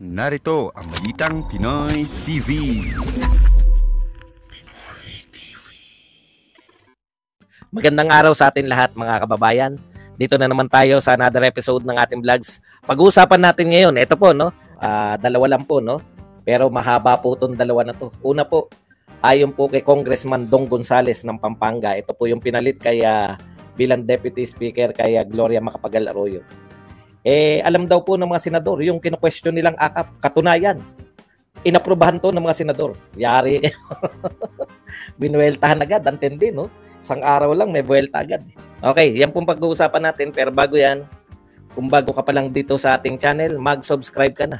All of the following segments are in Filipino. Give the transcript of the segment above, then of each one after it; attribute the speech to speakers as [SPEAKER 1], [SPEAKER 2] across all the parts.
[SPEAKER 1] Narito ang Balitang Pinoy TV.
[SPEAKER 2] Magandang araw sa atin lahat mga kababayan. Dito na naman tayo sa another episode ng ating vlogs. Pag-uusapan natin ngayon, ito po no, dalawa lang po no. Pero mahaba po itong dalawa na to. Una po, ayon po kay Congressman Dong Gonzales ng Pampanga. Ito po yung pinalit kay bilang Deputy Speaker kay Gloria Macapagal Arroyo. Alam daw po ng mga senador yung kino-question nilang akap. Katunayan, inaprubahan to ng mga senador. Yari. Binuweltahan agad. Antindi, no? Isang araw lang may buwelta agad. Okay, yan pong pag-uusapan natin. Pero bago yan, kung bago ka pa lang dito sa ating channel, mag-subscribe ka na.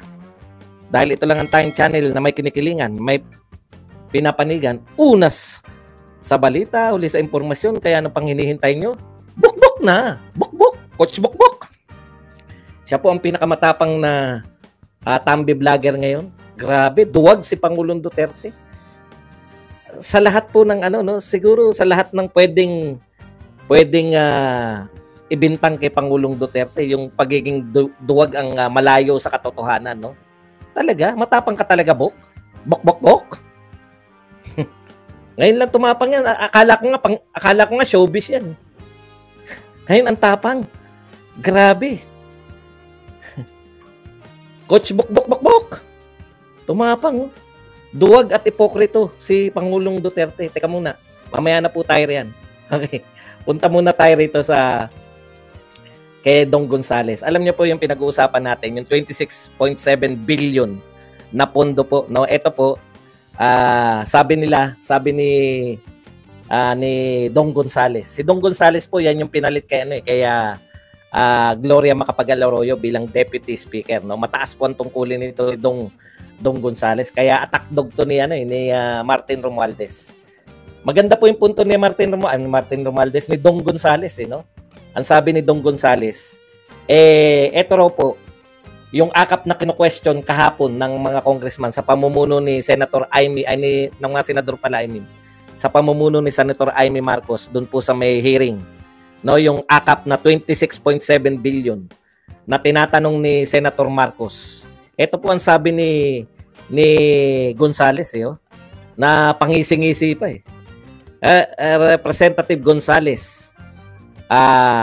[SPEAKER 2] Dahil ito lang ang tayong channel na may kinikilingan, may pinapanigan, unas sa balita, uli sa impormasyon. Kaya ano pang hinihintay nyo? Bukbok na! Bukbok! Coach Bukbok! Siya po ang pinakamatapang na tambi vlogger ngayon. Grabe, duwag si Pangulong Duterte. Sa lahat po ng siguro sa lahat ng pwedeng ibintang kay Pangulong Duterte, yung pagiging duwag ang malayo sa katotohanan, no? Talaga, matapang ka talaga, Bok. Bok. Ngayon lang tumapang yan. Akala ko nga showbiz yan. Ngayon ang tapang. Grabe. Coach Bok. Tumapang. Duwag at ipokrito si Pangulong Duterte. Teka muna. Mamaya na po tayo riyan. Okay. Punta muna tayo rito sa kay Dong Gonzales. Alam niyo po yung pinag-uusapan natin, yung 26.7 billion na pondo po. No? Ito po, sabi ni Dong Gonzales. Si Dong Gonzales po, yan yung pinalit kaya Gloria Macapagal Arroyo bilang Deputy Speaker, no? Mataas po ang tungkulin nito ni Dong Gonzales. Kaya attack dog to ni Martin Romualdez. Maganda po yung punto ni Martin Romualdez ni Dong Gonzales, no? Ang sabi ni Dong Gonzales, eto raw po yung akap na kino-question kahapon ng mga congressman sa pamumuno ni Senator ng mga senador pala, sa pamumuno ni Senator Amy Marcos doon po sa may hearing. No, yung akap na 26.7 billion na tinatanong ni Senator Marcos. Ito po ang sabi ni Gonzales na pangising-isi pa . Representative Gonzales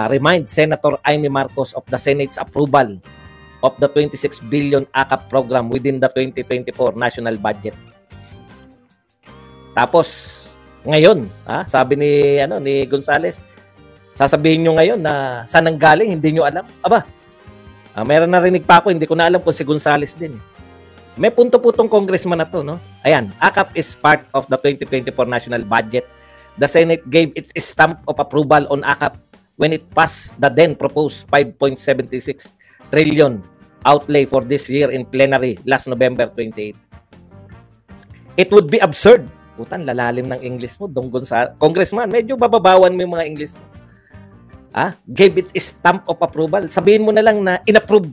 [SPEAKER 2] reminds Senator Amy Marcos of the Senate's approval of the 26 billion AKAP program within the 2024 national budget. Tapos ngayon, sabi ni Gonzales, sasabihin nyo ngayon na saan ang galing, hindi nyo alam. Aba, meron narinig pa ako, hindi ko na alam kung si Gonzales din. May punto po tong congressman na to, no? Ayan, AKAP is part of the 2024 national budget. The Senate gave its stamp of approval on AKAP when it passed the then proposed 5.76 trillion outlay for this year in plenary last November 28. It would be absurd. Putan, lalalim ng English mo, Dong Gonzales. Congressman, medyo bababawan mo yung mga English mo. Gave it a stamp of approval. Sabihin mo na lang na inapprove.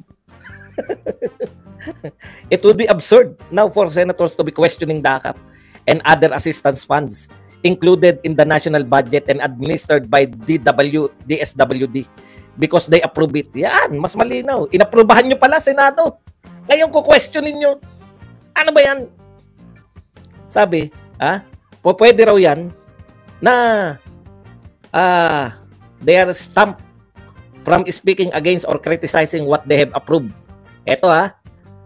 [SPEAKER 2] It would be absurd now for senators to be questioning the AKAP and other assistance funds included in the national budget and administered by DSWD because they approve it. Yan, mas malinaw. Inaprubahan nyo pala, Senado. Ngayon ko questionin nyo. Ano ba yan? Sabi, pwede raw yan na they are stamped from speaking against or criticizing what they have approved. Ito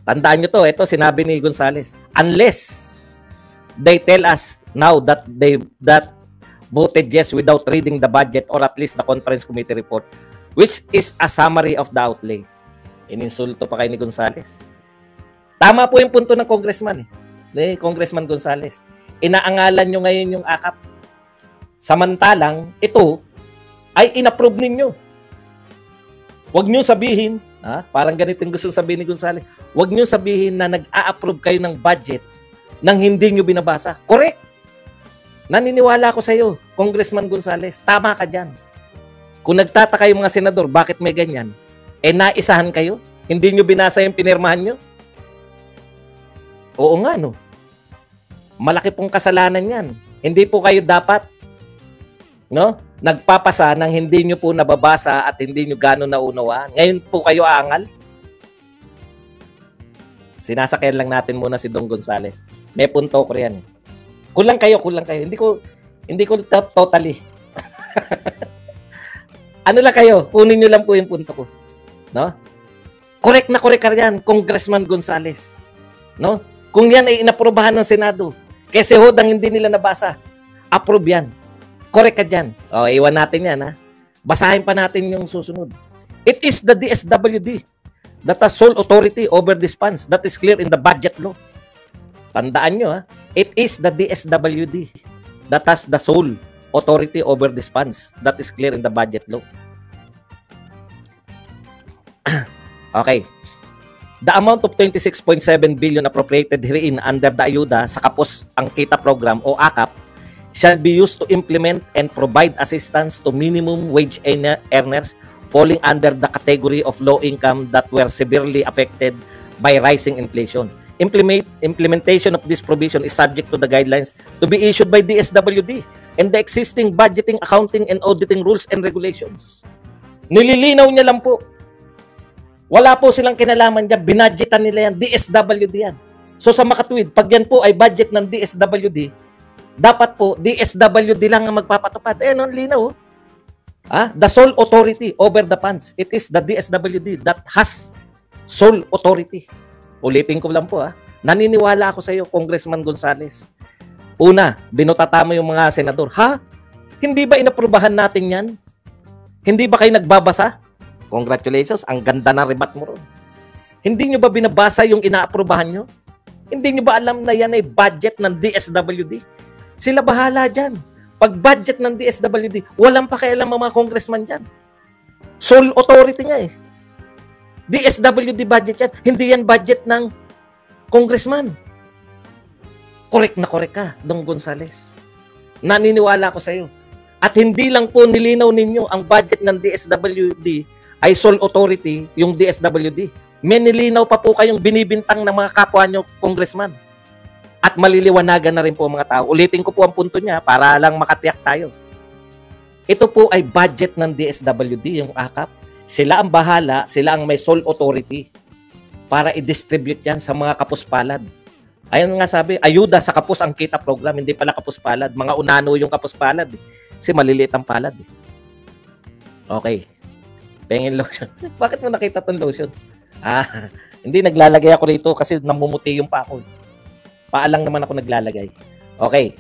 [SPEAKER 2] tandaan nyo to. Ito sinabi ni Gonzales. Unless they tell us now that they voted yes without reading the budget or at least the conference committee report, which is a summary of the outlay. Ininsulto pa kay ni Gonzales. Tama po yung punto ng congressman ni Congressman Gonzales. Inaangalan nyo ngayon yung AKAP. Samantalang ito ay inapprove ninyo. Huwag nyo sabihin, parang ganito yung gusto sabihin ni Gonzales, huwag nyo sabihin na nag-a-approve kayo ng budget nang hindi nyo binabasa. Correct. Naniniwala ko sa iyo, Congressman Gonzales. Tama ka dyan. Kung nagtataka yung mga senador, bakit may ganyan? Naisahan kayo? Hindi nyo binasa yung pinirmahan nyo? Oo nga, no? Malaki pong kasalanan yan. Hindi po kayo dapat nagpapasa nang hindi nyo po nababasa at hindi nyo gano'n naunawaan. Ngayon po kayo aangal. Sinasakyan lang natin muna si Dong Gonzales. May punto ko yan. Kulang kayo. Hindi ko totally. Ano lang kayo, kunin nyo lang po yung punto ko. No? Correct ka yan, Congressman Gonzales. No? Kung yan ay inaprobahan ng Senado, kasi hodang hindi nila nabasa, approve yan. Correct ka dyan. O, iwan natin yan, ha? Basahin pa natin yung susunod. It is the DSWD that has sole authority over these funds. That is clear in the budget law. Tandaan nyo, ha? It is the DSWD that has the sole authority over these funds. That is clear in the budget law. Okay. The amount of 26.7 billion appropriated herein under the Ayuda sa Kapos ang Kita Program o AKAP shall be used to implement and provide assistance to minimum wage earners falling under the category of low income that were severely affected by rising inflation. Implementation of this provision is subject to the guidelines to be issued by DSWD and the existing budgeting, accounting, and auditing rules and regulations. Nililinaw niya lang po. Wala po silang kinalaman dyan. Binadgetan nila yan. DSWD yan. So sa makatuwid, pag yan po ay budget ng DSWD, dapat po DSWD lang ang magpapatupad. No, linaw. The sole authority over the funds. It is the DSWD that has sole authority. Ulitin ko lang po. Naniniwala ako sa iyo, Congressman Gonzales. Una, binutata mo yung mga senador. Hindi ba inaprubahan natin yan? Hindi ba kayo nagbabasa? Congratulations, ang ganda ng rebat mo ron. Hindi nyo ba binabasa yung inaaprubahan nyo? Hindi nyo ba alam na yan ay budget ng DSWD? Sila bahala dyan. Pag budget ng DSWD, walang pakialam ang mga congressman dyan. Sole authority nga eh. DSWD budget yan. Hindi yan budget ng congressman. Correct ka, Dong Gonzales. Naniniwala ko sa iyo. At hindi lang po nilinaw ninyo ang budget ng DSWD ay sole authority, yung DSWD. May nilinaw pa po kayong binibintang ng mga kapwa nyo, congressman. At maliliwanagan na rin po mga tao. Ulitin ko po ang punto niya para lang makatiyak tayo. Ito po ay budget ng DSWD, yung AKAP. Sila ang bahala, sila ang may sole authority para i-distribute yan sa mga kapuspalad. Ayun nga sabi, ayuda sa Kapos ang Kita Program, hindi pala kapuspalad. Mga unano yung kapuspalad. Kasi maliliit ang palad. Okay. Pengin lotion. Bakit mo nakita tong lotion? Hindi naglalagay ako rito kasi namumuti yung pa ako. Paalang naman ako naglalagay. Okay.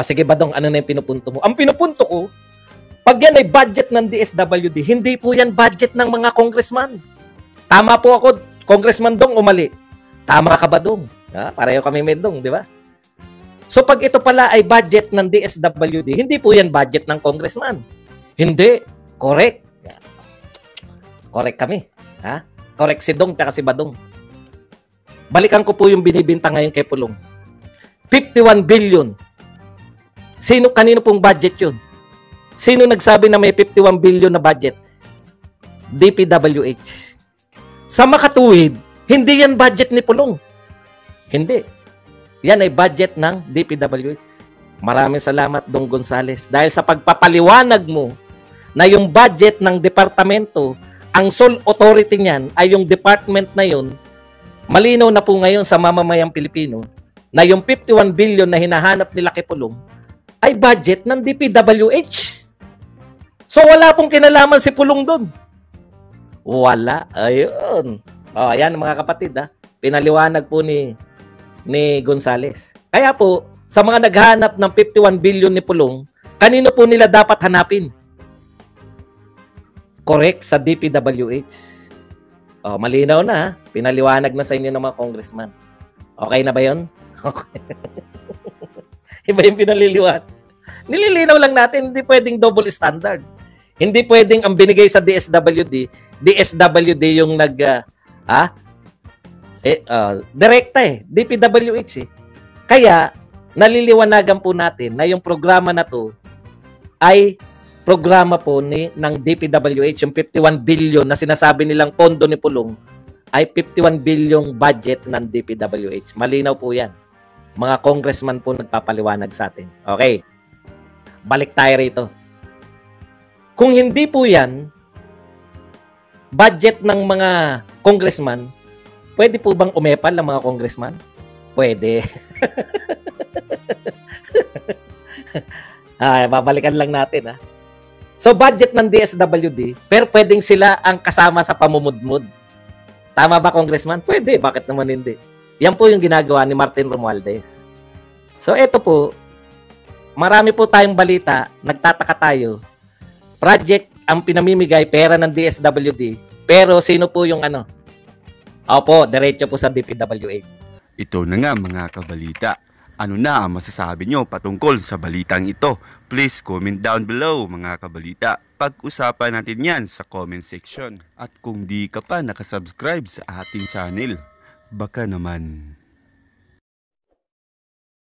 [SPEAKER 2] Sige ba Dong, ano na yung pinupunto mo? Ang pinupunto ko, pag yan ay budget ng DSWD, hindi po yan budget ng mga congressman. Tama po ako, Congressman Dong, o mali? Tama ka ba Dong? Pareho kami may Dong, di ba? So pag ito pala ay budget ng DSWD, hindi po yan budget ng congressman. Hindi. Correct. Correct kami. Correct si Dong at si Badong. Balikan ko po yung binibintang ngayon kay Pulong. 51 billion. Kanino pong budget yun? Sino nagsabi na may 51 billion na budget? DPWH. Sa makatuwid, hindi yan budget ni Pulong. Hindi. Yan ay budget ng DPWH. Maraming salamat, Dong Gonzales. Dahil sa pagpapaliwanag mo na yung budget ng departamento, ang sole authority niyan ay yung department na yun, malinaw na po ngayon sa mamamayang Pilipino na yung 51 billion na hinahanap nila kay Pulong ay budget ng DPWH. So wala pong kinalaman si Pulong doon. Wala. Ayun. Ayan mga kapatid pinaliwanag po ni Gonzales. Kaya po, sa mga naghanap ng 51 billion ni Pulong, kanino po nila dapat hanapin? Correct, sa DPWH. Malinaw na. Pinaliwanag na sa inyo ng mga congressman. Okay na ba yun? Okay. Iba yung pinaliliwanag. Nililinaw lang natin, hindi pwedeng double standard. Hindi pwedeng ang binigay sa DSWD yung direkta DPWH Kaya, naliliwanagan po natin na yung programa na to ay programa po ng DPWH, yung 51 billion na sinasabi nilang pondo ni Pulong ay 51 billion budget ng DPWH. Malinaw po yan. Mga congressman po nagpapaliwanag sa atin. Okay. Balik tayo rito. Kung hindi po yan, budget ng mga congressman, Pwede po bang umepal ang mga congressman? Pwede. Babalikan lang natin, ha. So, budget ng DSWD, pero pwedeng sila ang kasama sa pamumudmud. Tama ba, Congressman? Pwede. Bakit naman hindi? Yan po yung ginagawa ni Martin Romualdez. So, eto po, marami po tayong balita, nagtataka tayo. Project ang pinamimigay, pera ng DSWD, pero sino po yung ano? Opo, diretso po sa DPWH.
[SPEAKER 1] Ito na nga mga kabalita. Ano na ang masasabi nyo patungkol sa balitang ito? Please comment down below mga kabalita. Pag-usapan natin yan sa comment section. At kung di ka pa nakasubscribe sa ating channel, baka naman